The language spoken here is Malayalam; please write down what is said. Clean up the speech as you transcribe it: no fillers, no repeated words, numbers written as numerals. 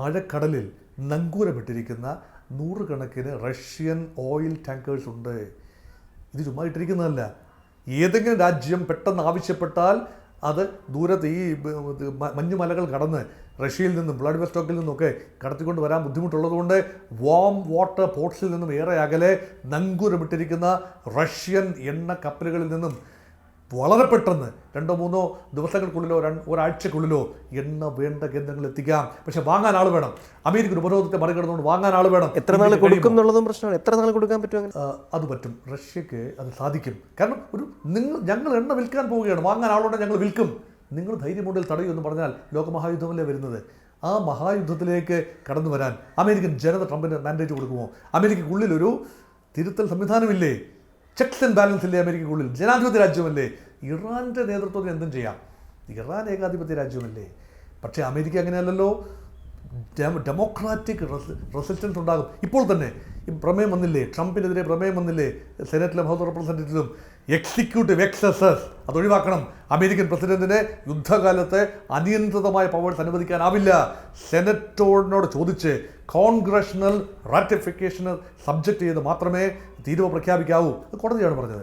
ആഴക്കടലിൽ നങ്കൂരമിട്ടിരിക്കുന്ന നൂറുകണക്കിന് റഷ്യൻ ഓയിൽ ടാങ്കേഴ്സ് ഉണ്ട്. ഇത് ചുമ്മാ ഇട്ടിരിക്കുന്നതല്ല. ഏതെങ്കിലും രാജ്യം പെട്ടെന്ന് ആവശ്യപ്പെട്ടാൽ അത് ദൂരത്ത് ഈ മഞ്ഞുമലകൾ കടന്ന് റഷ്യയിൽ നിന്നും വ്ളാഡിവോസ്റ്റോക്കിൽ നിന്നൊക്കെ കടത്തിക്കൊണ്ട് വരാൻ ബുദ്ധിമുട്ടുള്ളതുകൊണ്ട് വാം വാട്ടർ പോർട്സിൽ നിന്നും ഏറെ അകലെ നങ്കൂരമിട്ടിരിക്കുന്ന റഷ്യൻ എണ്ണ കപ്പലുകളിൽ നിന്നും വളരെ പെട്ടെന്ന് 2-3 ദിവസങ്ങൾക്കുള്ളിലോ ഒരാഴ്ചക്കുള്ളിലോ എണ്ണ വേണ്ട കേന്ദ്രങ്ങളിൽ എത്തിക്കാം. പക്ഷെ വാങ്ങാൻ ആൾ വേണം. അമേരിക്കൻ ഉപരോധത്തെ മറികടന്നുകൊണ്ട് വാങ്ങാൻ ആൾ വേണം. എത്ര നാൾ കൊടുക്കും എന്നുള്ളതും പ്രശ്നമാണ്. എത്ര നാൾ കൊടുക്കാൻ പറ്റും? അത് പറ്റും. റഷ്യക്ക് അത് സാധിക്കും. കാരണം ഞങ്ങൾ എണ്ണ വിൽക്കാൻ പോവുകയാണ്, വാങ്ങാൻ ആളുണ്ടെങ്കിൽ ഞങ്ങൾ വിൽക്കും, നിങ്ങൾ ധൈര്യമുണ്ടിൽ തടയുമെന്ന് പറഞ്ഞാൽ ലോകമഹായുദ്ധമല്ലേ വരുന്നത്. ആ മഹായുദ്ധത്തിലേക്ക് കടന്നു വരാൻ അമേരിക്കൻ ജനത ട്രംപിന് മാൻഡേറ്റ് കൊടുക്കുമോ? അമേരിക്കയ്ക്കുള്ളിലൊരു തിരുത്തൽ സംവിധാനമില്ലേ? ചെക്സ് ആൻഡ് ബാലൻസ് ഇല്ലേ അമേരിക്കയ്ക്കുള്ളിൽ? ജനാധിപത്യ രാജ്യമല്ലേ? ഇറാൻ്റെ നേതൃത്വത്തിൽ എന്തും ചെയ്യാം. ഇറാൻ ഏകാധിപത്യ രാജ്യമല്ലേ? പക്ഷേ അമേരിക്ക അങ്ങനെയല്ലല്ലോ. ഡെമോക്രാറ്റിക് റെസിസ്റ്റൻസ് ഉണ്ടാകും. ഇപ്പോൾ തന്നെ ഈ പ്രമേയം വന്നില്ലേ, ട്രംപിനെതിരെ പ്രമേയം വന്നില്ലേ സെനറ്റിലും ഹൗസ് ഓഫ് റെപ്രസെൻറ്റേറ്റീവ്സിലും. എക്സിക്യൂട്ടീവ് എക്സസസ് അത് ഒഴിവാക്കണം. അമേരിക്കൻ പ്രസിഡന്റിന് യുദ്ധകാലത്ത് അനിയന്ത്രിതമായ പവേഴ്സ് അനുവദിക്കാനാവില്ല. സെനറ്റോടിനോട് ചോദിച്ച് കോൺഗ്രഷണൽ റാറ്റിഫിക്കേഷന് സബ്ജക്റ്റ് ചെയ്ത് മാത്രമേ തീരുവ പ്രഖ്യാപിക്കാവൂ. അത് കോടതിയാണ് പറഞ്ഞത്.